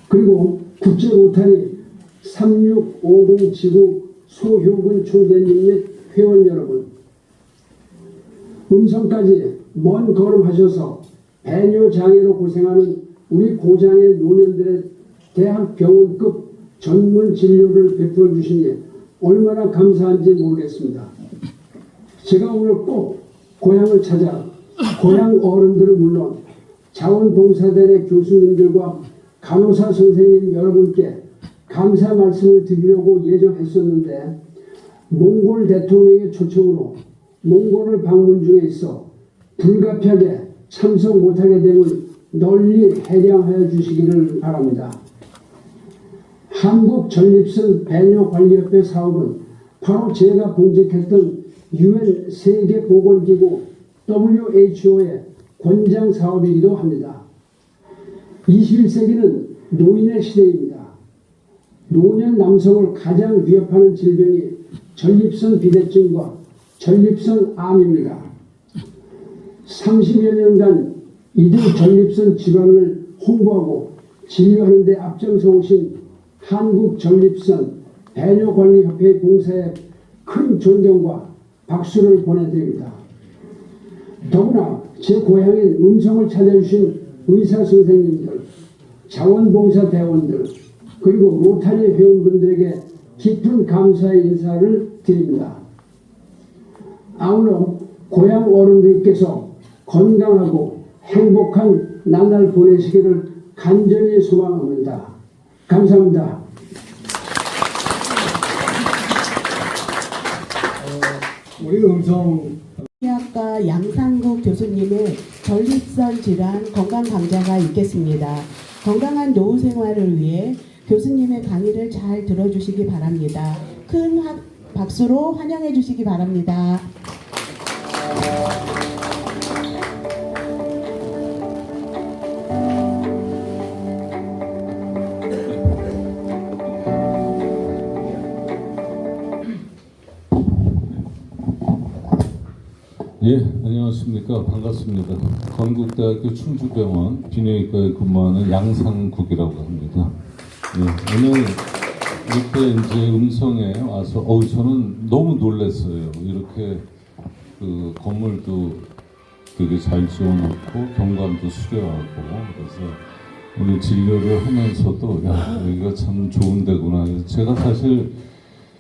그리고 국제 로타리 3650 지구 소효근 총재님 및 회원 여러분, 음성까지 먼 걸음하셔서 배뇨장애로 고생하는 우리 고장애 노년들의 대학병원급 전문 진료를 베풀어 주시니 얼마나 감사한지 모르겠습니다. 제가 오늘 꼭 고향을 찾아 고향 어른들은 물론 자원봉사단의 교수님들과 간호사 선생님 여러분께 감사 말씀을 드리려고 예정했었는데 몽골 대통령의 초청으로 몽골을 방문 중에 있어 불가피하게 참석 못하게 됨을 널리 해량하여 주시기를 바랍니다. 한국전립선 배뇨관리협회 사업은 바로 제가 봉직했던 UN 세계보건기구 WHO의 권장 사업이기도 합니다. 21세기는 노인의 시대입니다. 노년 남성을 가장 위협하는 질병이 전립선 비대증과 전립선 암입니다. 30여 년간 이들 전립선 질환을 홍보하고 진료하는 데 앞장서 오신 한국전립선 배뇨관리협회 봉사에 큰 존경과 박수를 보내드립니다. 더구나 제 고향인 음성을 찾아주신 의사 선생님들, 자원봉사 대원들, 그리고 로타리 회원분들에게 깊은 감사의 인사를 드립니다. 아울러 고향 어른들께서 건강하고 행복한 나날 보내시기를 간절히 소망합니다. 감사합니다. 우리 음성 의학과 양상국 교수님의 전립선 질환 건강 강좌가 있겠습니다. 건강한 노후 생활을 위해 교수님의 강의를 잘 들어주시기 바랍니다. 큰 박수로 환영해 주시기 바랍니다. 예, 안녕하십니까. 반갑습니다. 건국대학교 충주병원 비뇨기과에 근무하는 양상국이라고 합니다. 예, 오늘 이렇게 이제 음성에 와서 저는 너무 놀랐어요. 이렇게 그 건물도 되게 잘 지어놓고 경관도 수려하고, 그래서 오늘 진료를 하면서도 야, 여기가 참 좋은 데구나. 제가 사실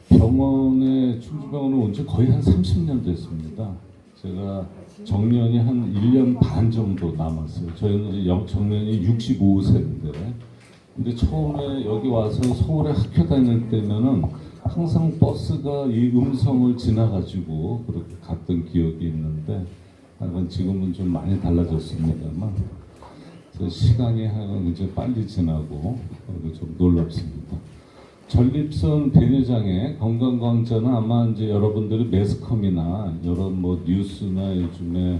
병원에 충주병원에 온 지 거의 한 30년 됐습니다. 제가 정년이 한 1년 반 정도 남았어요. 저희는 이제 정년이 65세인데, 근데 처음에 여기 와서 서울에 학교 다닐 때면은 항상 버스가 이 음성을 지나가지고 그렇게 갔던 기억이 있는데, 하여간 지금은 좀 많이 달라졌습니다만, 시간이 하여간 이제 빨리 지나고 좀 놀랍습니다. 전립선 배뇨장애 건강광자는 아마 이제 여러분들이 매스컴이나 여러 뭐 뉴스나 요즘에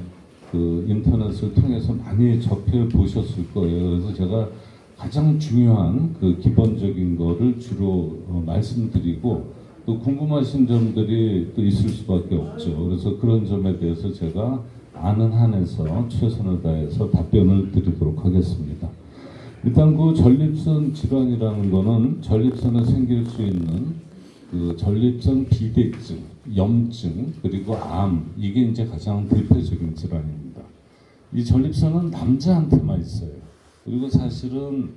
그 인터넷을 통해서 많이 접해 보셨을 거예요. 그래서 제가 가장 중요한 그 기본적인 거를 주로 말씀드리고, 또 궁금하신 점들이 또 있을 수밖에 없죠. 그래서 그런 점에 대해서 제가 아는 한에서 최선을 다해서 답변을 드리도록 하겠습니다. 일단 그 전립선 질환이라는 거는 전립선에 생길 수 있는 그 전립선 비대증, 염증, 그리고 암, 이게 이제 가장 대표적인 질환입니다. 이 전립선은 남자한테만 있어요. 그리고 사실은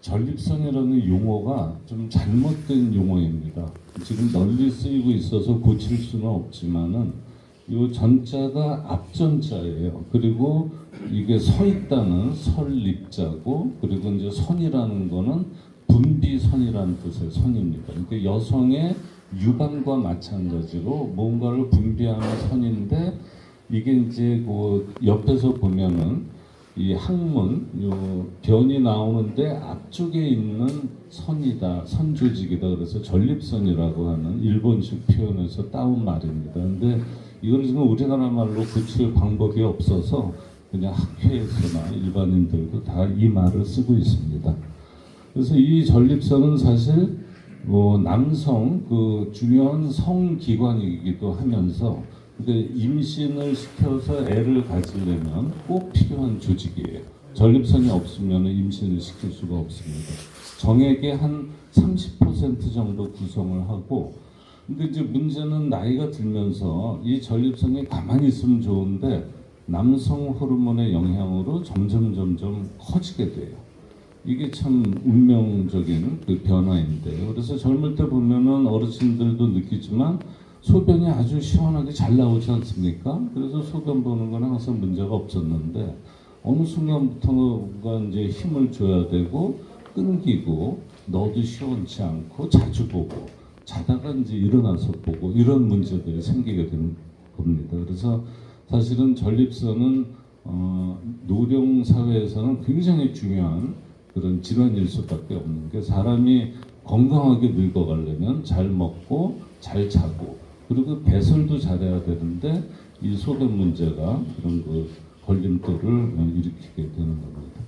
전립선이라는 용어가 좀 잘못된 용어입니다. 지금 널리 쓰이고 있어서 고칠 수는 없지만은 이 전자가 앞전자예요. 그리고 이게 서 있다는 설립자고, 그리고 이제 선이라는 거는 분비선이라는 뜻의 선입니다. 그러니까 여성의 유방과 마찬가지로 뭔가를 분비하는 선인데, 이게 이제 그 옆에서 보면은 이 항문, 요 변이 나오는데 앞쪽에 있는 선이다, 선 조직이다. 그래서 전립선이라고 하는 일본식 표현에서 따온 말입니다. 근데 이걸 지금 우리나라 말로 고칠 방법이 없어서 그냥 학회에서나 일반인들도 다 이 말을 쓰고 있습니다. 그래서 이 전립선은 사실 뭐 남성 그 중요한 성기관이기도 하면서, 근데 임신을 시켜서 애를 가지려면 꼭 필요한 조직이에요. 전립선이 없으면 임신을 시킬 수가 없습니다. 정액의 한 30% 정도 구성을 하고, 근데 이제 문제는 나이가 들면서 이 전립선이 가만히 있으면 좋은데 남성 호르몬의 영향으로 점점 커지게 돼요. 이게 참 운명적인 그 변화인데요. 그래서 젊을 때 보면은 어르신들도 느끼지만 소변이 아주 시원하게 잘 나오지 않습니까? 그래서 소변 보는 건 항상 문제가 없었는데 어느 순간부터가 이제 힘을 줘야 되고 끊기고 너도 시원치 않고 자주 보고 자다가 이제 일어나서 보고 이런 문제들이 생기게 되는 겁니다. 그래서 사실은 전립선은 노령 사회에서는 굉장히 중요한 그런 질환일 수밖에 없는 게, 사람이 건강하게 늙어가려면 잘 먹고 잘 자고 그리고 배설도 잘해야 되는데 이 소변 문제가 그런 그 걸림돌을 일으키게 되는 겁니다.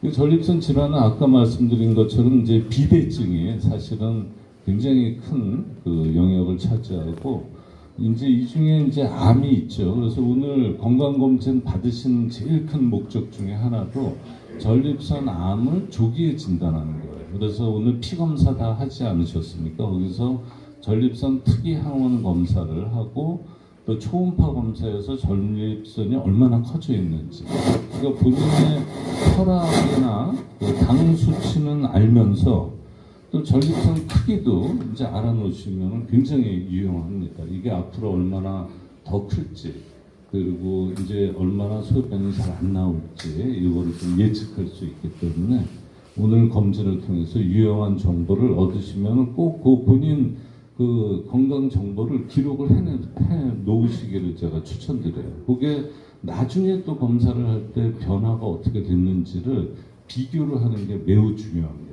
이 전립선 질환은 아까 말씀드린 것처럼 이제 비대증이 사실은 굉장히 큰 그 영역을 차지하고, 이제 이 중에 이제 암이 있죠. 그래서 오늘 건강검진 받으신 제일 큰 목적 중에 하나도 전립선 암을 조기에 진단하는 거예요. 그래서 오늘 피 검사 다 하지 않으셨습니까? 거기서 전립선 특이 항원 검사를 하고 또 초음파 검사에서 전립선이 얼마나 커져 있는지, 그러니까 본인의 혈압이나 당 수치는 알면서 또 전립선 크기도 이제 알아놓으시면 굉장히 유용합니다. 이게 앞으로 얼마나 더 클지, 그리고 이제 얼마나 소변이 잘 안 나올지 이거를 좀 예측할 수 있기 때문에 오늘 검진을 통해서 유용한 정보를 얻으시면 꼭 그 본인 그 건강 정보를 기록을 해 놓으시기를 제가 추천드려요. 그게 나중에 또 검사를 할 때 변화가 어떻게 됐는지를 비교를 하는 게 매우 중요합니다.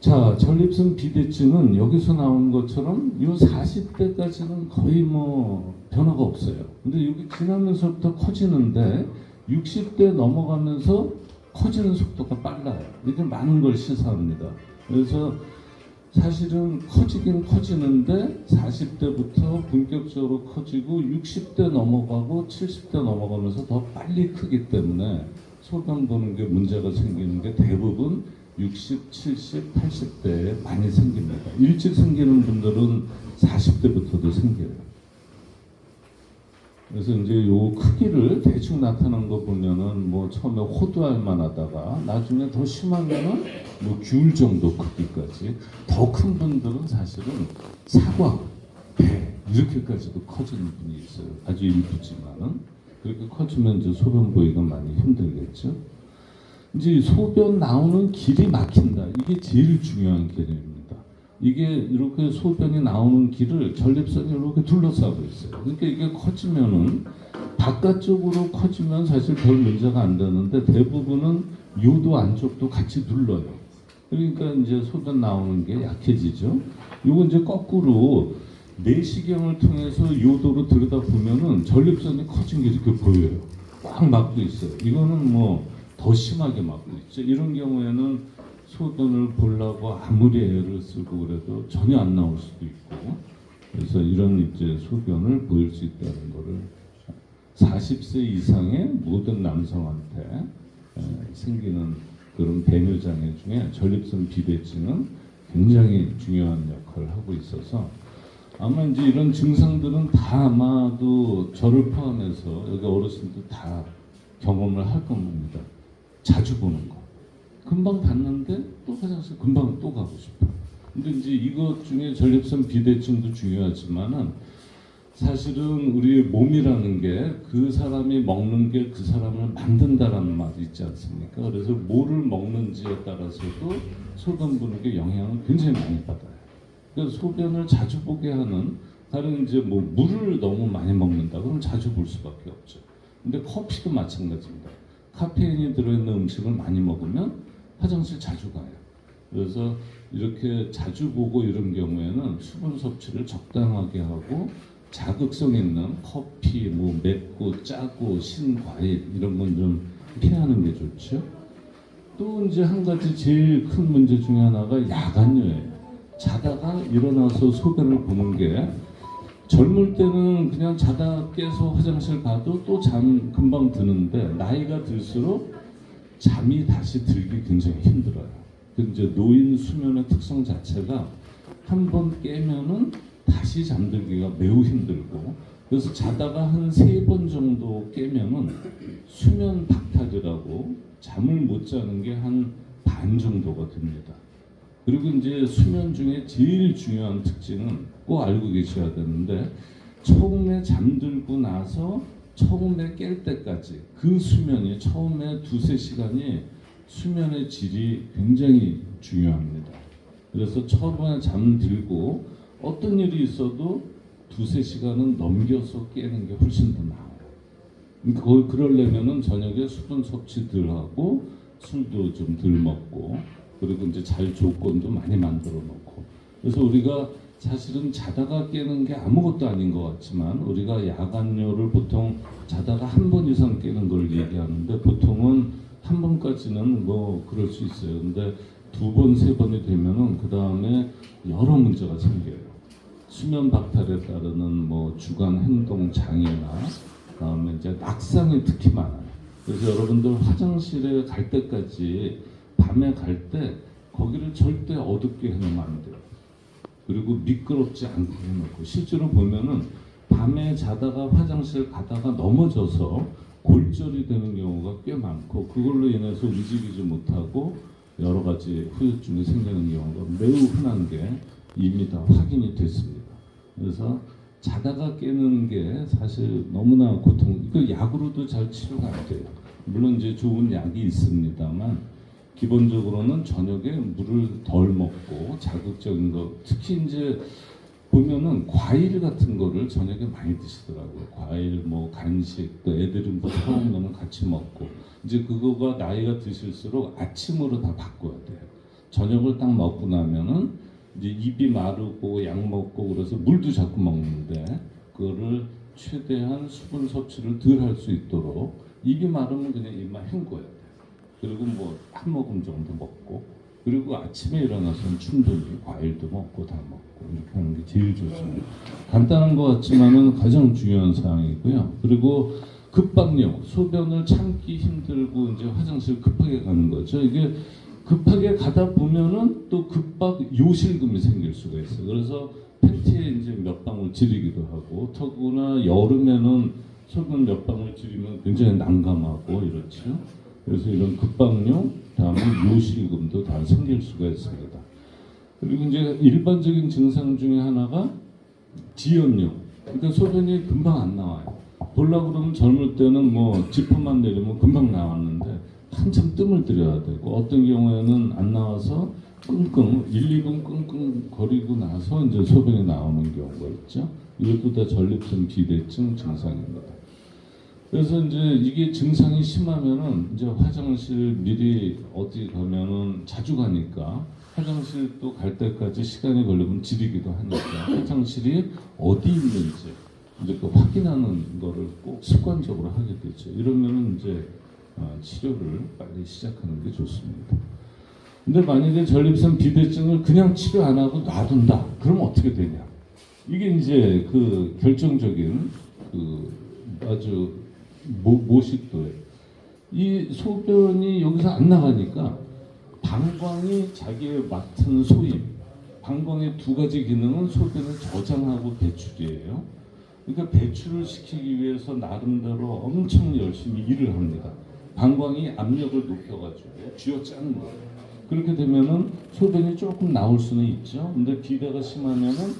자, 전립선 비대증은 여기서 나온 것처럼 이 40대까지는 거의 뭐 변화가 없어요. 근데 여기 지나면서부터 커지는데 60대 넘어가면서 커지는 속도가 빨라요. 이게 많은 걸 시사합니다. 그래서 사실은 커지긴 커지는데 40대부터 본격적으로 커지고 60대 넘어가고 70대 넘어가면서 더 빨리 크기 때문에 소변 보는 게 문제가 생기는 게 대부분 60, 70, 80대에 많이 생깁니다. 일찍 생기는 분들은 40대부터도 생겨요. 그래서 이제 요 크기를 대충 나타난 거 보면은 뭐 처음에 호두알 만하다가 나중에 더 심하면은 뭐 귤 정도 크기까지, 더 큰 분들은 사실은 사과, 배 이렇게까지도 커지는 분이 있어요. 아주 일부지만은 그렇게 커지면 이제 소변 보기가 많이 힘들겠죠. 이제 소변 나오는 길이 막힌다. 이게 제일 중요한 개념입니다. 이게 이렇게 소변이 나오는 길을 전립선이 이렇게 둘러싸고 있어요. 그러니까 이게 커지면은 바깥쪽으로 커지면 사실 별 문제가 안 되는데 대부분은 요도 안쪽도 같이 눌러요. 그러니까 이제 소변 나오는 게 약해지죠. 요거 이제 거꾸로 내시경을 통해서 요도로 들여다 보면은 전립선이 커진 게 이렇게 보여요. 꽉 막고 있어요. 이거는 뭐 더 심하게 막고 있죠. 이런 경우에는 소변을 보려고 아무리 애를 쓰고 그래도 전혀 안 나올 수도 있고, 그래서 이런 이제 소변을 보일 수 있다는 거를 40세 이상의 모든 남성한테 생기는 그런 배뇨 장애 중에 전립선 비대증은 굉장히 중요한 역할을 하고 있어서 아마 이제 이런 증상들은 다 아마도 저를 포함해서 여기 어르신들 다 경험을 할 겁니다. 자주 보는 거. 금방 봤는데 또 화장실 금방 또 가고 싶어. 근데 이제 이것 중에 전립선 비대증도 중요하지만은 사실은 우리 몸이라는 게 그 사람이 먹는 게 그 사람을 만든다라는 말이 있지 않습니까? 그래서 뭐를 먹는지에 따라서도 소변 보는 게 영향을 굉장히 많이 받아요. 그래서 소변을 자주 보게 하는, 다른 이제 뭐 물을 너무 많이 먹는다 그럼 자주 볼 수밖에 없죠. 근데 커피도 마찬가지입니다. 카페인이 들어있는 음식을 많이 먹으면 화장실 자주 가요. 그래서 이렇게 자주 보고 이런 경우에는 수분 섭취를 적당하게 하고 자극성 있는 커피, 뭐 맵고 짜고 신 과일 이런 건 좀 피하는 게 좋죠. 또 이제 한 가지 제일 큰 문제 중에 하나가 야간요예요. 자다가 일어나서 소변을 보는 게, 젊을 때는 그냥 자다 깨서 화장실 가도 또 잠 금방 드는데 나이가 들수록 잠이 다시 들기 굉장히 힘들어요. 그 이제 노인 수면의 특성 자체가 한 번 깨면은 다시 잠들기가 매우 힘들고, 그래서 자다가 한 3번 정도 깨면은 수면 박탈이라고 잠을 못 자는 게 한 반 정도가 됩니다. 그리고 이제 수면 중에 제일 중요한 특징은 꼭 알고 계셔야 되는데, 처음에 잠들고 나서 처음에 깰 때까지 그 수면이 처음에 2-3시간이 수면의 질이 굉장히 중요합니다. 그래서 처음에 잠들고 어떤 일이 있어도 2-3시간은 넘겨서 깨는 게 훨씬 더 나아요. 그러려면은 저녁에 수분 섭취 덜 하고 술도 좀 덜 먹고, 그리고 이제 잘 조건도 많이 만들어 놓고. 그래서 우리가 사실은 자다가 깨는 게 아무것도 아닌 것 같지만, 우리가 야간료를 보통 자다가 한 번 이상 깨는 걸 얘기하는데, 보통은 한 번까지는 뭐 그럴 수 있어요. 근데 2번, 3번이 되면은 그 다음에 여러 문제가 생겨요. 수면 박탈에 따르는 뭐 주간 행동 장애나, 그다음에 이제 낙상이 특히 많아요. 그래서 여러분들 화장실에 갈 때까지, 밤에 갈 때 거기를 절대 어둡게 해놓으면 안 돼요. 그리고 미끄럽지 않게 해놓고, 실제로 보면은 밤에 자다가 화장실 가다가 넘어져서 골절이 되는 경우가 꽤 많고, 그걸로 인해서 움직이지 못하고 여러 가지 후유증이 생기는 경우가 매우 흔한 게 이미 다 확인이 됐습니다. 그래서 자다가 깨는 게 사실 너무나 그 약으로도 잘 치료가 안 돼요. 물론 이제 좋은 약이 있습니다만, 기본적으로는 저녁에 물을 덜 먹고 자극적인 거, 특히 이제 보면은 과일 같은 거를 저녁에 많이 드시더라고요. 과일, 뭐 간식, 또 애들이 뭐 사오면 같이 먹고, 이제 그거가 나이가 드실수록 아침으로 다 바꿔야 돼요. 저녁을 딱 먹고 나면은 이제 입이 마르고 약 먹고 그래서 물도 자꾸 먹는데, 그거를 최대한 수분 섭취를 덜 할 수 있도록, 입이 마르면 그냥 입만 헹궈야 돼요. 그리고 뭐 한 모금 정도 먹고, 그리고 아침에 일어나서는 충분히 과일도 먹고 다 먹고 이렇게 하는 게 제일 좋습니다. 간단한 것 같지만은 가장 중요한 사항이고요. 그리고 급박력, 소변을 참기 힘들고 이제 화장실 급하게 가는 거죠. 이게 급하게 가다 보면은 또 급박 요실금이 생길 수가 있어요. 그래서 팬티에 이제 몇 방울 지리기도 하고, 더구나 여름에는 소변 몇 방울 지리면 굉장히 난감하고 이렇죠. 그래서 이런 급박력, 다음에 요실금도 다 생길 수가 있습니다. 그리고 이제 일반적인 증상 중에 하나가 지연력. 그러니까 소변이 금방 안 나와요. 보려고 그러면 젊을 때는 뭐 지퍼만 내리면 금방 나왔는데 한참 뜸을 들여야 되고, 어떤 경우에는 안 나와서 끙끙 1-2분 끙끙 거리고 나서 이제 소변이 나오는 경우가 있죠. 이것도 다 전립선 비대증 증상입니다. 그래서 이제 이게 증상이 심하면은 이제 화장실 미리 어디 가면은 자주 가니까 화장실 또 갈 때까지 시간이 걸리면 지리기도 하니까 화장실이 어디 있는지 이제 그 확인하는 거를 꼭 습관적으로 하게 되죠. 이러면은 이제 치료를 빨리 시작하는 게 좋습니다. 근데 만약에 전립선 비대증을 그냥 치료 안 하고 놔둔다, 그러면 어떻게 되냐? 이게 이제 그 결정적인 그 아주 모식도예요. 이 소변이 여기서 안 나가니까 방광이 자기의 맡은 소임, 방광의 2가지 기능은 소변을 저장하고 배출이에요. 그러니까 배출을 시키기 위해서 나름대로 엄청 열심히 일을 합니다. 방광이 압력을 높여가지고 쥐어짜는 거예요. 그렇게 되면은 소변이 조금 나올 수는 있죠. 근데 비대가 심하면은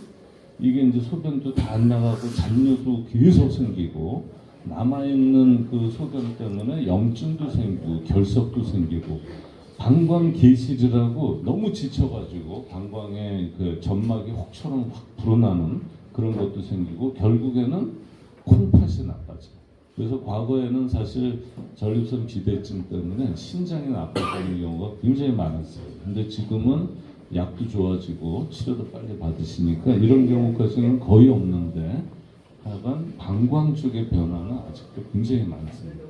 이게 이제 소변도 다 안 나가고 잔뇨도 계속 생기고, 남아있는 그 소변 때문에 염증도 생기고 결석도 생기고, 방광 계실이라고 너무 지쳐가지고 방광에 그 점막이 혹처럼 확 불어나는 그런 것도 생기고, 결국에는 콩팥이 나빠져요. 그래서 과거에는 사실 전립선 비대증 때문에 신장이 나빠지는 경우가 굉장히 많았어요. 근데 지금은 약도 좋아지고 치료도 빨리 받으시니까 이런 경우까지는 거의 없는데, 하여간 방광 쪽의 변화는 아직도 굉장히 많습니다.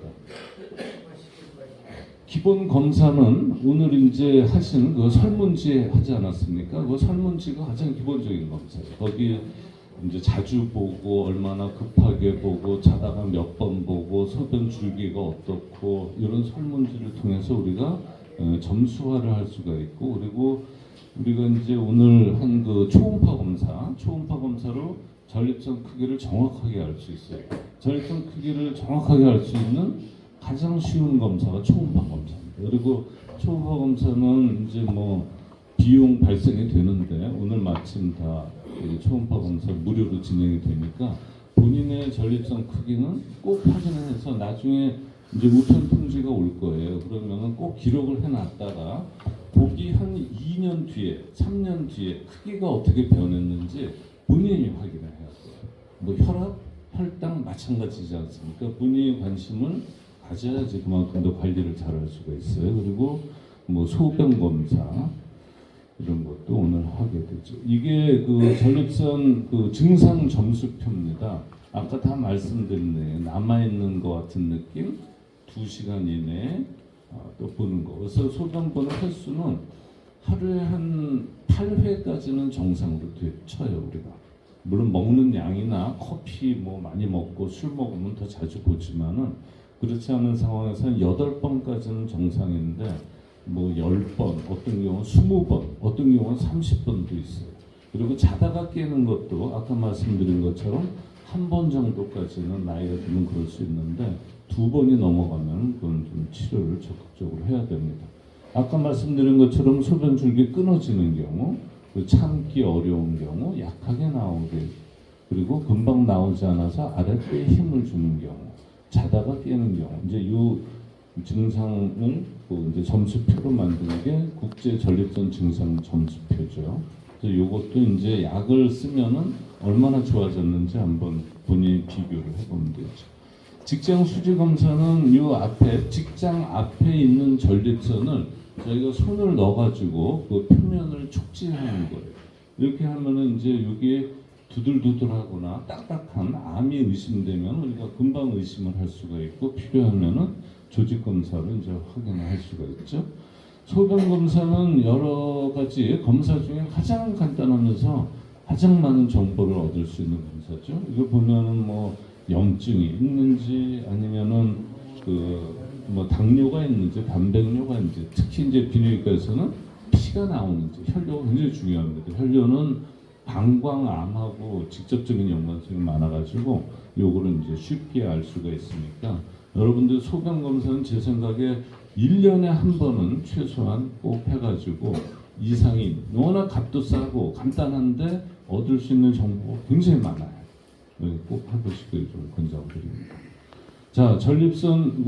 기본 검사는 오늘 이제 하신 그 설문지 하지 않았습니까? 그 설문지가 가장 기본적인 검사예요. 거기 이제 자주 보고 얼마나 급하게 보고 자다가 몇 번 보고 소변 줄기가 어떻고 이런 설문지를 통해서 우리가 점수화를 할 수가 있고, 그리고 우리가 이제 오늘 한 그 초음파 검사로 전립선 크기를 정확하게 알 수 있어요. 전립선 크기를 정확하게 알 수 있는 가장 쉬운 검사가 초음파 검사입니다. 그리고 초음파 검사는 이제 뭐 비용 발생이 되는데 오늘 마침 다 초음파 검사 무료로 진행이 되니까 본인의 전립선 크기는 꼭 확인해서 나중에 이제 우편 통지가 올 거예요. 그러면은 꼭 기록을 해놨다가 보기 한 2년 뒤에, 3년 뒤에 크기가 어떻게 변했는지 본인이 확인을 해야 돼요. 뭐 혈압, 혈당 마찬가지지 않습니까? 본인이 관심을 가져야지 그만큼 더 관리를 잘할 수가 있어요. 그리고 뭐 소변 검사 이런 것도 오늘 하게 되죠. 이게 그 전립선 그 증상 점수표입니다. 아까 다 말씀드렸네요. 남아있는 것 같은 느낌, 2시간 이내에 또 보는 거. 그래서 소변 보는 횟수는 하루에 한 8회까지는 정상으로 쳐요, 우리가. 물론 먹는 양이나 커피 뭐 많이 먹고 술 먹으면 더 자주 보지만은 그렇지 않은 상황에서는 8번까지는 정상인데 뭐 10번, 어떤 경우는 20번, 어떤 경우는 30번도 있어요. 그리고 자다가 깨는 것도 아까 말씀드린 것처럼 한 번 정도까지는 나이가 들면 그럴 수 있는데 2번이 넘어가면 그건 좀 치료를 적극적으로 해야 됩니다. 아까 말씀드린 것처럼 소변 줄기 끊어지는 경우, 참기 어려운 경우, 약하게 나오게, 그리고 금방 나오지 않아서 아랫배에 힘을 주는 경우, 자다가 깨는 경우, 이제 이 증상을 이제 점수표로 만드는 게 국제 전립선 증상 점수표죠. 그래서 이것도 이제 약을 쓰면은 얼마나 좋아졌는지 한번 본인이 비교를 해보면 되죠. 직장 수지 검사는 이 앞에 직장 앞에 있는 전립선을 저희가 손을 넣어가지고 그 표면을 촉진하는 거예요. 이렇게 하면은 이제 여기에 두들두들하거나 딱딱한 암이 의심되면 우리가 금방 의심을 할 수가 있고 필요하면은 조직 검사를 이제 확인할 수가 있죠. 소변 검사는 여러 가지 검사 중에 가장 간단하면서 가장 많은 정보를 얻을 수 있는 검사죠. 이거 보면은 뭐 염증이 있는지 아니면은 그 뭐 당뇨가 있는지 단백뇨가 있는지, 특히 이제 비뇨기과에서는 피가 나오는지, 혈뇨가 굉장히 중요합니다. 혈뇨는 방광암하고 직접적인 연관성이 많아가지고 요거를 이제 쉽게 알 수가 있으니까 여러분들 소변 검사는 제 생각에 1년에 한 번은 최소한 꼭 해가지고 이상이 워낙 값도 싸고 간단한데 얻을 수 있는 정보가 굉장히 많아요. 꼭 해보시길 좀 권장드립니다. 자, 전립선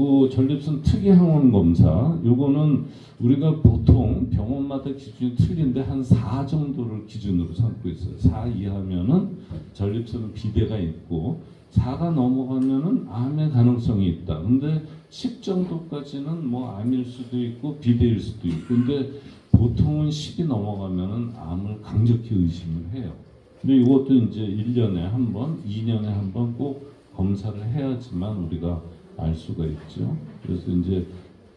특이 항원 검사. 요거는 우리가 보통 병원마다 기준이 틀린데 한 4 정도를 기준으로 삼고 있어요. 4 이하면은 전립선은 비대가 있고 4가 넘어가면은 암의 가능성이 있다. 근데 10 정도까지는 뭐 암일 수도 있고 비대일 수도 있고, 근데 보통은 10이 넘어가면은 암을 강력히 의심을 해요. 근데 이것도 이제 1년에 한 번, 2년에 한 번 꼭 검사를 해야지만 우리가 알 수가 있죠. 그래서 이제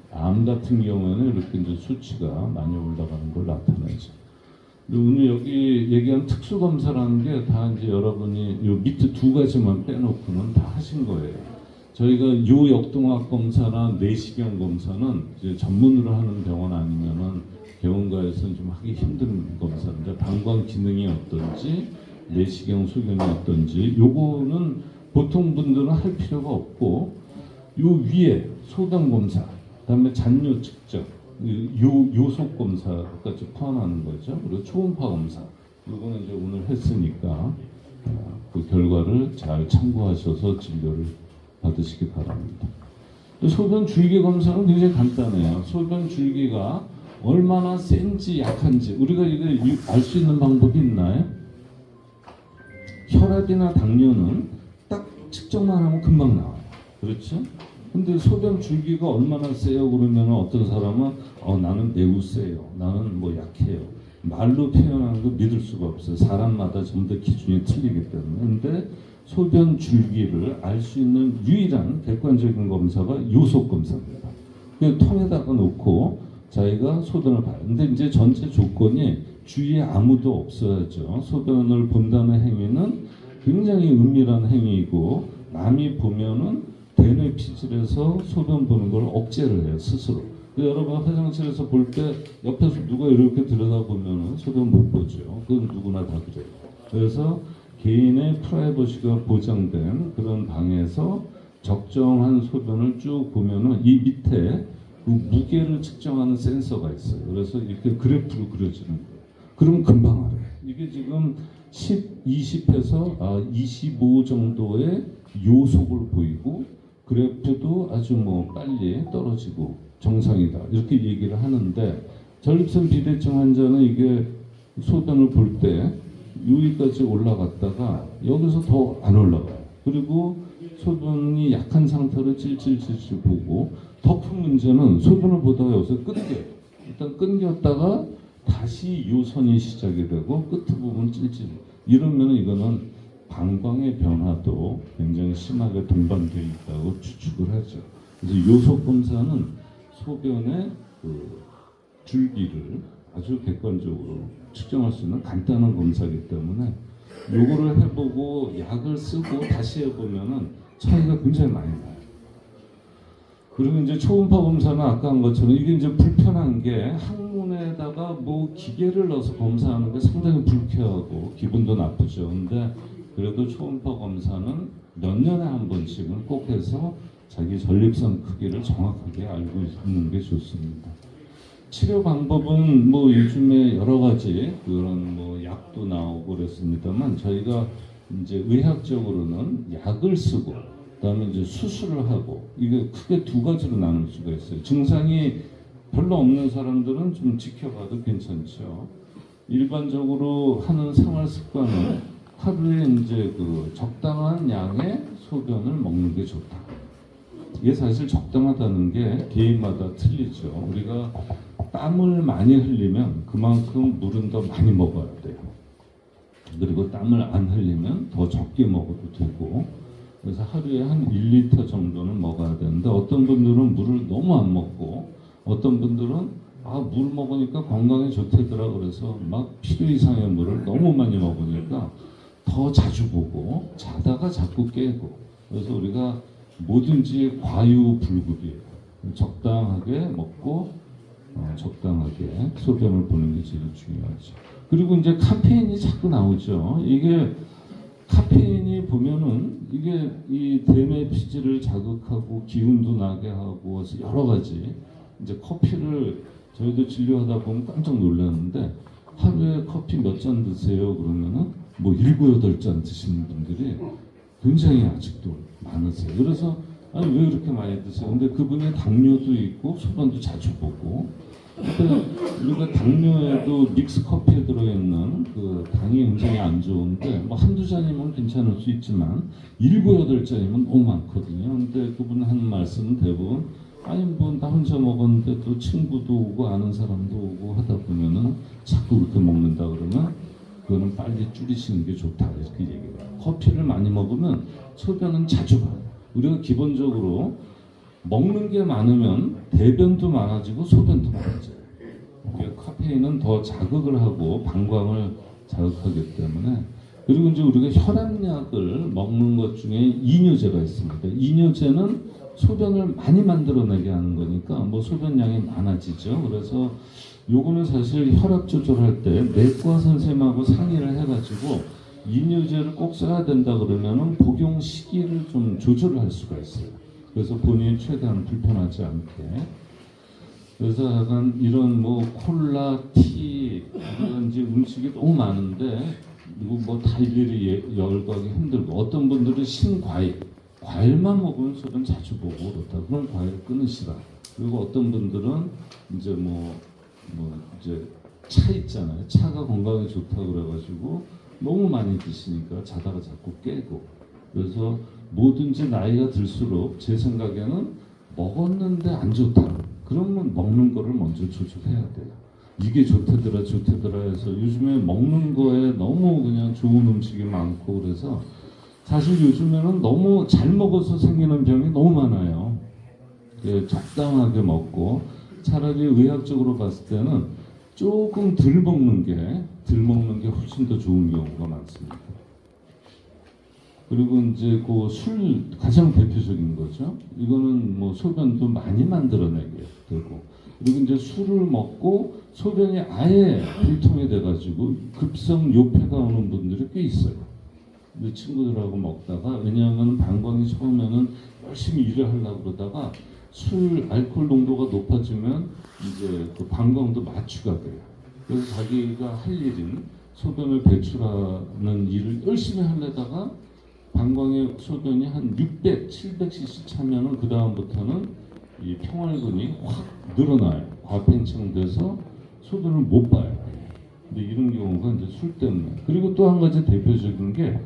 암 같은 경우에는 이렇게 이제 수치가 많이 올라가는 걸 나타내죠. 오늘 여기 얘기한 특수 검사라는 게 다 이제 여러분이 요 밑에 2가지만 빼놓고는 다 하신 거예요. 저희가 요 역동학 검사나 내시경 검사는 이제 전문으로 하는 병원 아니면은 병원가에서는 좀 하기 힘든 검사인데 방광 기능이 어떤지, 내시경 소견이 어떤지 요거는 보통 분들은 할 필요가 없고, 요 위에 소변 검사, 그다음에 잔뇨 측정, 요속 검사까지 포함하는 거죠. 그리고 초음파 검사, 이거는 이제 오늘 했으니까 그 결과를 잘 참고하셔서 진료를 받으시기 바랍니다. 소변 줄기 검사는 굉장히 간단해요. 소변 줄기가 얼마나 센지 약한지 우리가 이거 알 수 있는 방법이 있나요? 혈압이나 당뇨는 딱 측정만 하면 금방 나와요. 그렇죠? 근데 소변 줄기가 얼마나 세요? 그러면 어떤 사람은 나는 매우 세요. 나는 뭐 약해요. 말로 표현하는 거 믿을 수가 없어요. 사람마다 전부 다 기준이 틀리기 때문에. 근데 소변 줄기를 알 수 있는 유일한 객관적인 검사가 요속 검사입니다. 그 통에다가 놓고 자기가 소변을 봐요. 근데 이제 전체 조건이 주위에 아무도 없어야죠. 소변을 본다는 행위는 굉장히 은밀한 행위이고 남이 보면은 대뇌 피질에서 소변 보는 걸 억제를 해요 스스로. 여러분 화장실에서 볼 때 옆에서 누가 이렇게 들여다보면은 소변 못 보죠. 그건 누구나 다 그래요. 그래서 개인의 프라이버시가 보장된 그런 방에서 적정한 소변을 쭉 보면은 이 밑에 그 무게를 측정하는 센서가 있어요. 그래서 이렇게 그래프로 그려지는 거예요. 그럼 금방 알아요. 이게 지금 10, 20에서 25 정도의 요속을 보이고 그래프도 아주 뭐 빨리 떨어지고 정상이다 이렇게 얘기를 하는데 전립선 비대증 환자는 이게 소변을 볼 때 여기까지 올라갔다가 여기서 더 안 올라가요. 그리고 소변이 약한 상태로 찔찔찔찔 보고 더 큰 문제는 소변을 보다가 여기서 끊겨요. 일단 끊겼다가 다시 요선이 시작이 되고 끝 부분 찔찔 이러면 이거는 방광의 변화도 굉장히 심하게 동반되어 있다고 추측을 하죠. 그래서 요속 검사는 소변의 그 줄기를 아주 객관적으로 측정할 수 있는 간단한 검사이기 때문에 요거를 해보고 약을 쓰고 다시 해보면은 차이가 굉장히 많이 나요. 그리고 이제 초음파 검사는 아까 한 것처럼 이게 이제 불편한 게 항문에다가 뭐 기계를 넣어서 검사하는 게 상당히 불쾌하고 기분도 나쁘죠. 근데 그래도 초음파 검사는 몇 년에 한 번씩은 꼭 해서 자기 전립선 크기를 정확하게 알고 있는 게 좋습니다. 치료 방법은 뭐 요즘에 여러 가지 그런 뭐 약도 나오고 그랬습니다만 저희가 이제 의학적으로는 약을 쓰고 그다음에 이제 수술을 하고 이게 크게 두 가지로 나눌 수가 있어요. 증상이 별로 없는 사람들은 좀 지켜봐도 괜찮죠. 일반적으로 하는 생활 습관은 하루에 이제 그 적당한 양의 소변을 먹는 게 좋다. 이게 사실 적당하다는 게 개인마다 틀리죠. 우리가 땀을 많이 흘리면 그만큼 물은 더 많이 먹어야 돼요. 그리고 땀을 안 흘리면 더 적게 먹어도 되고 그래서 하루에 한 1리터 정도는 먹어야 되는데 어떤 분들은 물을 너무 안 먹고 어떤 분들은 물 먹으니까 건강에 좋대더라 그래서 막 필요 이상의 물을 너무 많이 먹으니까 더 자주 보고 자다가 자꾸 깨고 그래서 우리가 뭐든지 과유불급이에요. 적당하게 먹고 적당하게 소변을 보는 게 제일 중요하죠. 그리고 이제 카페인이 자꾸 나오죠. 이게 카페인이 보면은 이게 이 대뇌 피질을 자극하고 기운도 나게 하고 여러 가지 이제 커피를 저희도 진료하다 보면 깜짝 놀랐는데 하루에 커피 몇 잔 드세요? 그러면은 뭐 7, 8잔 드시는 분들이 굉장히 아직도 많으세요. 그래서 아니 왜 이렇게 많이 드세요? 근데 그분이 당뇨도 있고 소변도 자주 보고 우리가 당뇨에도 믹스 커피에 들어있는 그 당이 굉장히 안 좋은데 뭐 한두 잔이면 괜찮을 수 있지만 7, 8잔이면 너무 많거든요. 근데 그분 하는 말씀은 대부분 아니 뭐 나 혼자 먹었는데 또 친구도 오고 아는 사람도 오고 하다 보면은 자꾸 그렇게 먹는다 그러면 그거는 빨리 줄이시는 게 좋다 이렇게 얘기해요. 커피를 많이 먹으면 소변은 자주 가요. 우리가 기본적으로 먹는 게 많으면 대변도 많아지고 소변도 많아져요. 카페인은 더 자극을 하고 방광을 자극하기 때문에 그리고 이제 우리가 혈압약을 먹는 것 중에 이뇨제가 있습니다. 이뇨제는 소변을 많이 만들어내게 하는 거니까 뭐 소변량이 많아지죠. 그래서 요거는 사실 혈압 조절할 때 내과 선생님하고 상의를 해가지고 이뇨제를 꼭 써야 된다 그러면은 복용 시기를 좀 조절을 할 수가 있어요. 그래서 본인이 최대한 불편하지 않게. 그래서 약간 이런 뭐 콜라, 티 이런 이제 음식이 너무 많은데 이거 뭐 다 일일이 열거하기 힘들고 어떤 분들은 신과일, 과일만 먹으면 소변 자주 보고 그렇다. 그럼 과일 끊으시라. 그리고 어떤 분들은 이제 뭐 이제 차 있잖아요. 차가 건강에 좋다고 그래가지고 너무 많이 드시니까 자다가 자꾸 깨고 그래서 뭐든지 나이가 들수록 제 생각에는 먹었는데 안 좋다 그러면 먹는 거를 먼저 조절해야 돼요. 이게 좋대더라 해서 요즘에 먹는 거에 너무 그냥 좋은 음식이 많고 그래서 사실 요즘에는 너무 잘 먹어서 생기는 병이 너무 많아요. 적당하게 먹고 차라리 의학적으로 봤을 때는 조금 덜 먹는 게 훨씬 더 좋은 경우가 많습니다. 그리고 이제 그 술 가장 대표적인 거죠. 이거는 뭐 소변도 많이 만들어내게 되고, 그리고 이제 술을 먹고 소변이 아예 불통이 돼가지고 급성 요폐가 오는 분들이 꽤 있어요. 근데 친구들하고 먹다가, 왜냐하면 방광이 처음에는 열심히 일을 하려고 그러다가 술 알코올 농도가 높아지면 이제 그 방광도 마취가 돼요. 그래서 자기가 할 일인 소변을 배출하는 일을 열심히 하려다가 방광의 소변이 한 600, 700cc 차면은 그 다음부터는 이 평활근이 확 늘어나요. 과팽창돼서 소변을 못 봐요. 근데 이런 경우가 이제 술 때문에. 그리고 또 한 가지 대표적인 게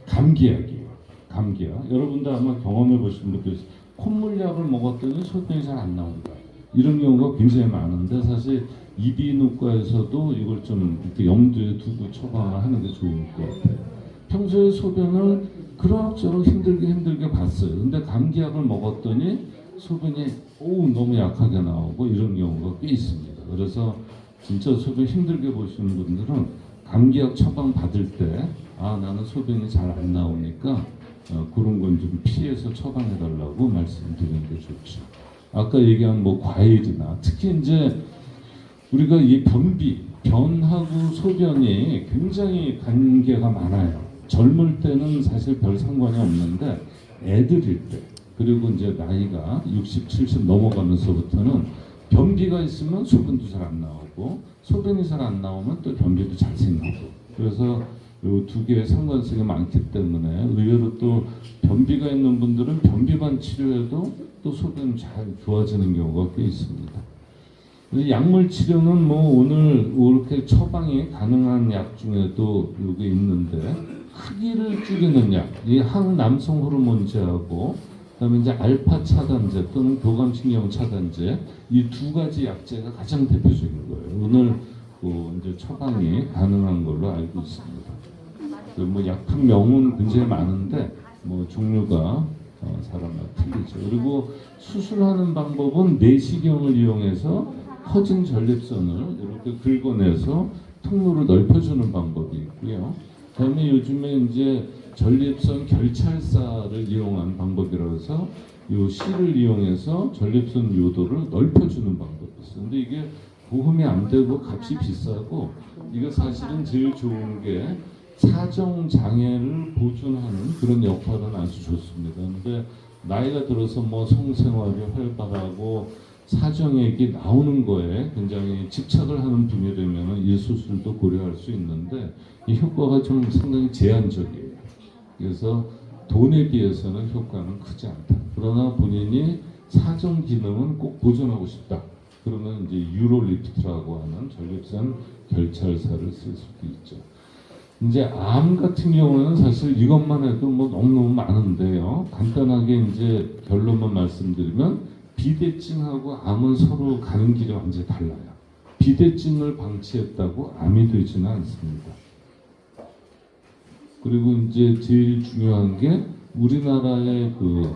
감기약이에요. 감기약. 여러분도 아마 경험해 보신 분도 있어요. 콧물약을 먹었더니 소변이 잘 안 나온다. 이런 경우가 굉장히 많은데, 사실 이비인후과에서도 이걸 좀 이렇게 염두에 두고 처방을 하는 게 좋을 것 같아요. 평소에 소변을 그럭저럭 힘들게 봤어요. 근데 감기약을 먹었더니 소변이 너무 약하게 나오고 이런 경우가 꽤 있습니다. 그래서 진짜 소변 힘들게 보시는 분들은 감기약 처방 받을 때 나는 소변이 잘 안 나오니까 그런 건 좀 피해서 처방해 달라고 말씀드리는 게 좋죠. 아까 얘기한 뭐 과일이나 특히 이제 우리가 이 변하고 소변이 굉장히 관계가 많아요. 젊을 때는 사실 별 상관이 없는데 애들일 때, 그리고 이제 나이가 60, 70 넘어가면서부터는 변비가 있으면 소변도 잘 안 나오고, 소변이 잘 안 나오면 또 변비도 잘 생기고, 그래서 이 두 개의 상관성이 많기 때문에 의외로 또 변비가 있는 분들은 변비만 치료해도 또 소변이 잘 좋아지는 경우가 꽤 있습니다. 약물 치료는 뭐 오늘 이렇게 처방이 가능한 약 중에도 여기 있는데, 흑이를 죽이는 약, 이 항남성 호르몬제하고 그다음에 이제 알파 차단제 또는 교감신경 차단제, 이 두 가지 약제가 가장 대표적인 거예요. 오늘 이제 처방이 가능한 걸로 알고 있습니다. 뭐 약품명은 굉장히 많은데 뭐 종류가 사람마다 틀리죠. 그리고 수술하는 방법은 내시경을 이용해서 커진 전립선을 이렇게 긁어내서 통로를 넓혀주는 방법이 있고요. 그다음에 요즘에 이제 전립선 결찰사를 이용한 방법이라고 해서 이 실을 이용해서 전립선 요도를 넓혀주는 방법이 있어요. 근데 이게 보험이 안 되고 값이 비싸고, 이거 사실은 제일 좋은 게 사정 장애를 보존하는 그런 역할은 아주 좋습니다. 근데 나이가 들어서 뭐 성생활이 활발하고 사정액이 나오는 거에 굉장히 집착을 하는 분이 되면 이 수술도 고려할 수 있는데, 이 효과가 좀 상당히 제한적이에요. 그래서 돈에 비해서는 효과는 크지 않다. 그러나 본인이 사정 기능은 꼭 보존하고 싶다. 그러면 이제 유로리프트라고 하는 전립선 결찰사를 쓸 수도 있죠. 이제 암 같은 경우는 사실 이것만 해도 뭐 너무너무 많은데요. 간단하게 이제 결론만 말씀드리면, 비대증하고 암은 서로 가는 길이 완전히 달라요. 비대증을 방치했다고 암이 되지는 않습니다. 그리고 이제 제일 중요한 게 우리나라의 그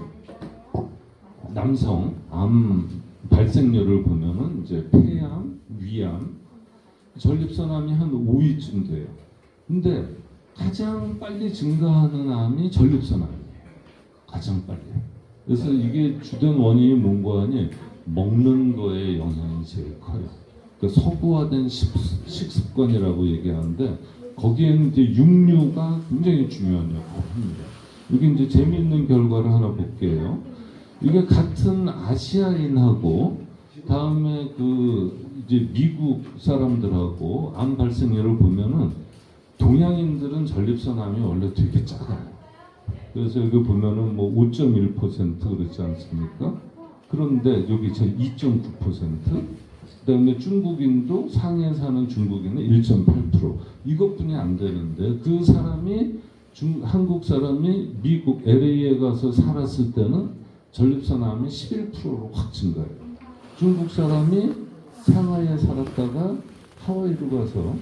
남성 암 발생률을 보면은 이제 폐암, 위암, 전립선암이 한 5위쯤 돼요. 근데 가장 빨리 증가하는 암이 전립선암이에요. 가장 빨리. 그래서 이게 주된 원인이 뭔가 하니 먹는 거에 영향이 제일 커요. 그러니까 서구화된 식습관이라고 얘기하는데, 거기에는 이제 육류가 굉장히 중요한 역할을 합니다. 여기 이제 재미있는 결과를 하나 볼게요. 이게 같은 아시아인하고 다음에 이제 미국 사람들하고 암 발생률을 보면은, 동양인들은 전립선암이 원래 되게 작아요. 그래서 여기 보면은 뭐 5.1% 그렇지 않습니까? 그런데 여기 저 2.9%, 그다음에 중국인도, 상해에 사는 중국인은 1.8%. 이것뿐이 안 되는데, 그 사람이 한국 사람이 미국 LA에 가서 살았을 때는 전립선암이 11%로 확 증가해요. 중국 사람이 상하이에 살았다가 하와이로 가서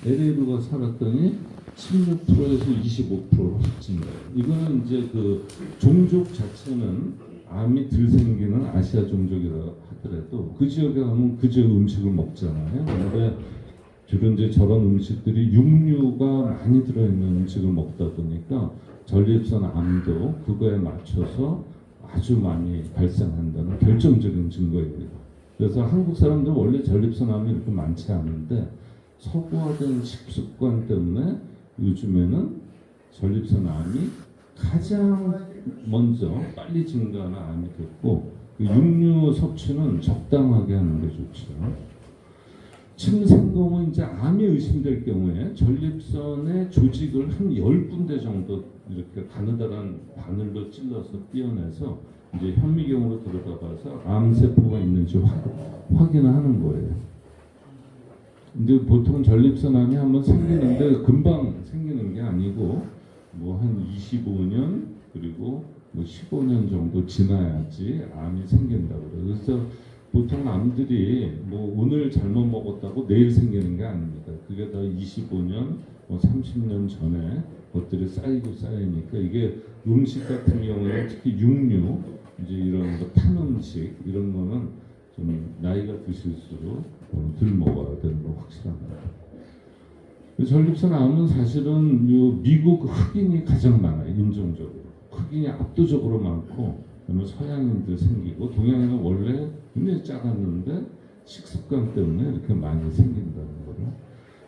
LA로 가서 살았더니 16%에서 25%로 확 증가해요. 이거는 이제 그 종족 자체는 암이 덜 생기는 아시아 종족이라 하더라도 그 지역에 가면 그 지역 음식을 먹잖아요. 근데 주로 이제 저런 음식들이 육류가 많이 들어있는 음식을 먹다 보니까 전립선 암도 그거에 맞춰서 아주 많이 발생한다는 결정적인 증거입니다. 그래서 한국 사람들 원래 전립선 암이 이렇게 많지 않은데 서구화된 식습관 때문에 요즘에는 전립선 암이 가장 먼저 빨리 증가하는 암이 됐고, 그 육류 섭취는 적당하게 하는 게 좋죠. 침생검은 이제 암이 의심될 경우에 전립선의 조직을 한 10군데 정도 이렇게 가느다란 바늘로 찔러서 떼어내서 이제 현미경으로 들여다봐서 암세포가 있는지 확인하는 거예요. 근데 보통 전립선 암이 한번 생기는데 금방 생기는 게 아니고 뭐 한 25년 그리고 뭐 15년 정도 지나야지 암이 생긴다고 그래요. 그래서 보통 암들이 뭐 오늘 잘못 먹었다고 내일 생기는 게 아닙니다. 그게 다 25년, 뭐 30년 전에 것들이 쌓이니까 이게 음식 같은 경우는 특히 육류, 이제 이런 거 탄 음식 이런 거는 좀 나이가 드실수록 덜 먹어야 되는 거 확실합니다. 전립선 암은 사실은 미국 흑인이 가장 많아요. 인종적으로 흑인이 압도적으로 많고, 그다음에 서양인들 생기고, 동양인은 원래 굉장히 작았는데 식습관 때문에 이렇게 많이 생긴다는 거예요.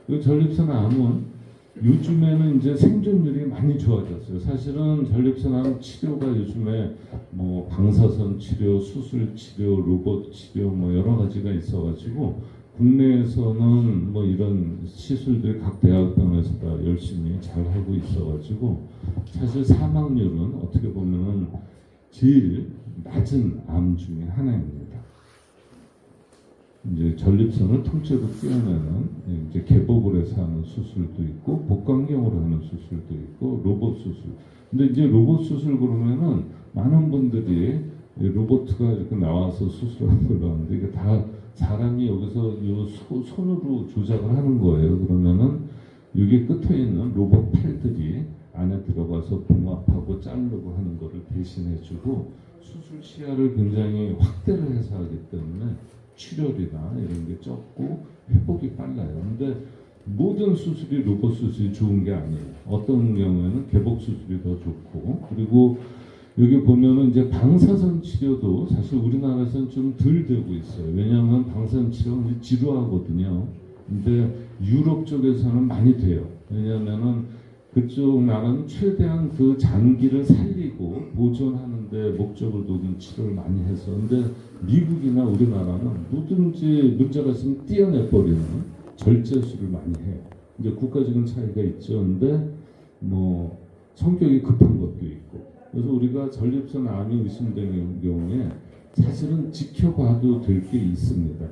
그리고 전립선 암은 요즘에는 이제 생존율이 많이 좋아졌어요. 사실은 전립선 암 치료가 요즘에 뭐 방사선 치료, 수술 치료, 로봇 치료 뭐 여러 가지가 있어가지고 국내에서는 뭐 이런 시술들 각 대학병원에서 다 열심히 잘 하고 있어가지고 사실 사망률은 어떻게 보면은 제일 낮은 암 중에 하나입니다. 이제 전립선을 통째로 떼어내는 이제 개복을 해서 하는 수술도 있고 복강경으로 하는 수술도 있고 로봇 수술. 근데 이제 로봇 수술 그러면은 많은 분들이 로봇가 이렇게 나와서 수술하는 걸로 하는데 이게 다 사람이 여기서 손으로 조작을 하는 거예요. 그러면은 여기 끝에 있는 로봇 팔들이 안에 들어가서 봉합하고 자르고 하는 거를 대신해주고 수술 시야를 굉장히 확대를 해서 하기 때문에 출혈이나 이런 게 적고 회복이 빨라요. 근데 모든 수술이 로봇 수술이 좋은 게 아니에요. 어떤 경우에는 개복 수술이 더 좋고, 그리고 여기 보면은 이제 방사선 치료도 사실 우리나라에서는 좀 덜 되고 있어요. 왜냐하면 방사선 치료는 지루하거든요. 근데 유럽 쪽에서는 많이 돼요. 왜냐하면은 그쪽 나라는 최대한 그 장기를 살리고 보존하는데 목적을 두고 치료를 많이 해서, 근데 미국이나 우리나라는 뭐든지 문제가 있으면 띄어내버리는 절제술을 많이 해요. 이제 국가적인 차이가 있죠. 근데 뭐 성격이 급한 것도 있고, 그래서 우리가 전립선 암이 의심되는 경우에 사실은 지켜봐도 될 게 있습니다.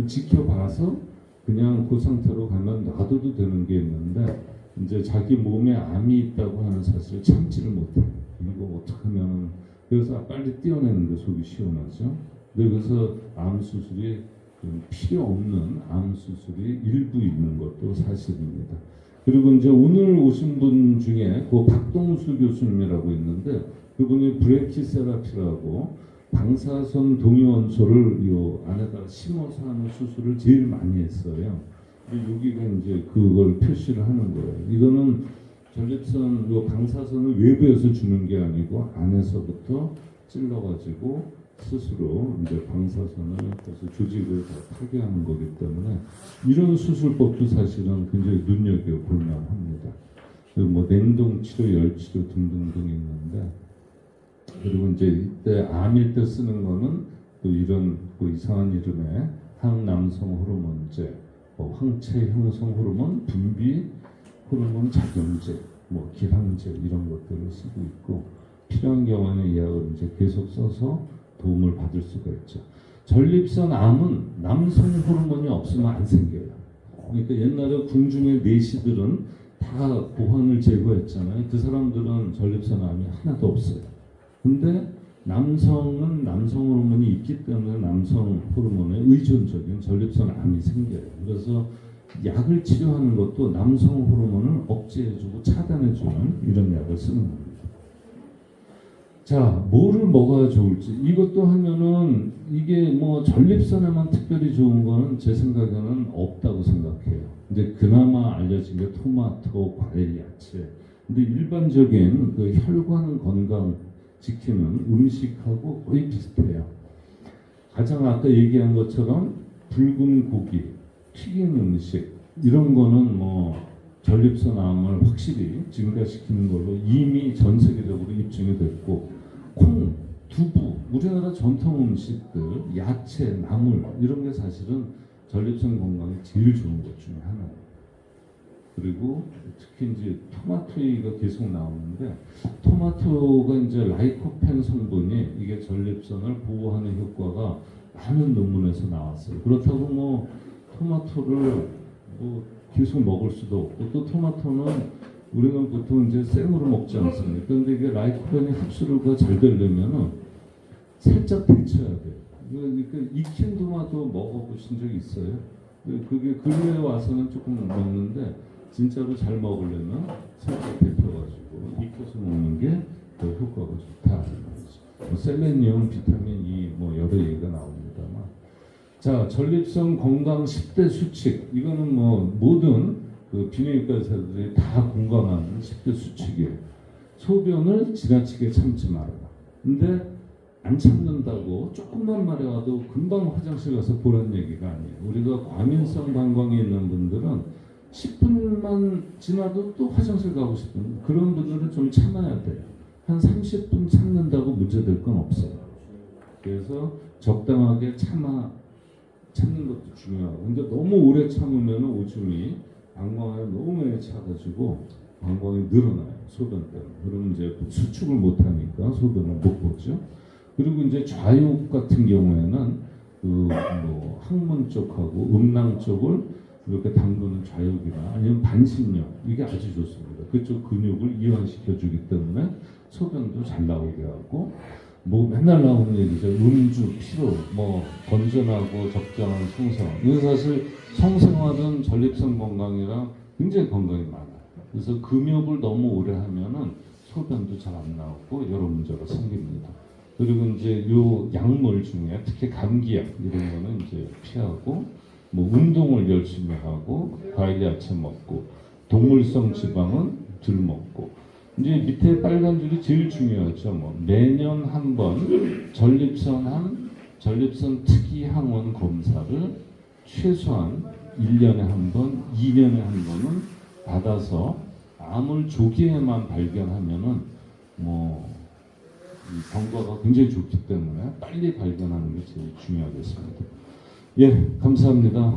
지켜봐서 그냥 그 상태로 가면 놔둬도 되는 게 있는데, 이제 자기 몸에 암이 있다고 하는 사실을 참지를 못해요. 이거 어떻게 하면, 그래서 빨리 떼어내는 게 속이 시원하죠. 그래서 암 수술이 필요 없는 암 수술이 일부 있는 것도 사실입니다. 그리고 이제 오늘 오신 분 중에 그 박동수 교수님이라고 있는데, 그분이 브레키세라피라고 방사선 동위원소를 요 안에다가 심어서 하는 수술을 제일 많이 했어요. 여기가 이제 그걸 표시를 하는 거예요. 이거는 전립선 요 방사선을 외부에서 주는 게 아니고 안에서부터 찔러가지고 스스로 이제 방사선을 그래서 조직을 다 파괴하는 거기 때문에 이런 수술법도 사실은 굉장히 눈여겨볼 만합니다. 그리고 뭐 냉동 치료, 열 치료 등등등 있는데, 그리고 이제 이때 암일 때 쓰는 거는 또 이런 그 이상한 이름의 항남성 호르몬제, 뭐 황체 형성 호르몬, 분비 호르몬 작용제, 뭐 기항제 이런 것들을 쓰고 있고, 필요한 경우에는 이 약을 이제 계속 써서 도움을 받을 수가 있죠. 전립선 암은 남성 호르몬이 없으면 안 생겨요. 그러니까 옛날에 궁중의 내시들은 다 고환을 제거했잖아요. 그 사람들은 전립선 암이 하나도 없어요. 근데 남성은 남성 호르몬이 있기 때문에 남성 호르몬에 의존적인 전립선 암이 생겨요. 그래서 약을 치료하는 것도 남성 호르몬을 억제해주고 차단해주는 이런 약을 쓰는 겁니다. 자, 뭐를 먹어야 좋을지 이것도 하면은 이게 뭐 전립선에만 특별히 좋은 거는 제 생각에는 없다고 생각해요. 이제 그나마 알려진 게 토마토, 과일, 야채. 근데 일반적인 그 혈관 건강 지키는 음식하고 거의 비슷해요. 가장 아까 얘기한 것처럼 붉은 고기, 튀긴 음식 이런 거는 뭐 전립선 암을 확실히 증가시키는 걸로 이미 전 세계적으로 입증이 됐고, 콩, 두부, 우리나라 전통 음식들, 야채, 나물 이런 게 사실은 전립선 건강에 제일 좋은 것 중에 하나예요. 그리고 특히 이제 토마토가 계속 나오는데, 토마토가 이제 라이코펜 성분이 이게 전립선을 보호하는 효과가 많은 논문에서 나왔어요. 그렇다고 뭐 토마토를 뭐 계속 먹을 수도 없고, 또 토마토는 우리는 보통 이제 생으로 먹지 않습니까? 근데 이게 라이코펜이 흡수가 잘 되려면은 살짝 데쳐야 돼요. 그러니까 익힌 토마토 먹어보신 적 있어요? 그게 근래에 와서는 조금 먹는데, 진짜로 잘 먹으려면 살짝 데펴가지고 익혀서 먹는 게 더 효과가 좋다. 뭐 셀레니움, 비타민 E 뭐 여러 얘기가 나옵니다만, 자, 전립선 건강 10대 수칙, 이거는 뭐 모든 그 비뇨기과 의사들이 다 공감하는 10대 수칙이에요. 소변을 지나치게 참지 말아라. 근데 안 참는다고 조금만 말해와도 금방 화장실 가서 보라는 얘기가 아니에요. 우리가 과민성 방광이 있는 분들은 10분만 지나도 또 화장실 가고 싶은 그런 분들은 좀 참아야 돼요. 한 30분 참는다고 문제될 건 없어요. 그래서 적당하게 참는 것도 중요하고, 근데 너무 오래 참으면 오줌이 방광에 너무 많이 차가지고 방광이 늘어나요. 소변 때문에. 그러면 이제 수축을 못하니까 소변을 못 보죠. 그리고 이제 좌욕 같은 경우에는 그 뭐 항문 쪽하고 음낭 쪽을 이렇게 담그는 좌욕이나 아니면 반신욕, 이게 아주 좋습니다. 그쪽 근육을 이완시켜 주기 때문에 소변도 잘 나오게 하고, 뭐 맨날 나오는 얘기죠. 음주, 피로, 뭐 건전하고 적정한 성생활. 이건 사실 성생활은 전립선 건강이랑 굉장히 건강이 많아요. 그래서 금욕을 너무 오래 하면은 소변도 잘 안 나오고 여러 문제가 생깁니다. 그리고 이제 요 약물 중에 특히 감기약 이런 거는 이제 피하고, 뭐 운동을 열심히 하고, 과일 야채 먹고, 동물성 지방은 덜 먹고, 이제 밑에 빨간 줄이 제일 중요하죠. 뭐 매년 한 번 전립선 특이 항원 검사를 최소한 1년에 한 번, 2년에 한 번은 받아서 암을 조기에만 발견하면은 뭐 이 경과가 굉장히 좋기 때문에 빨리 발견하는 게 제일 중요하겠습니다. 예, 감사합니다.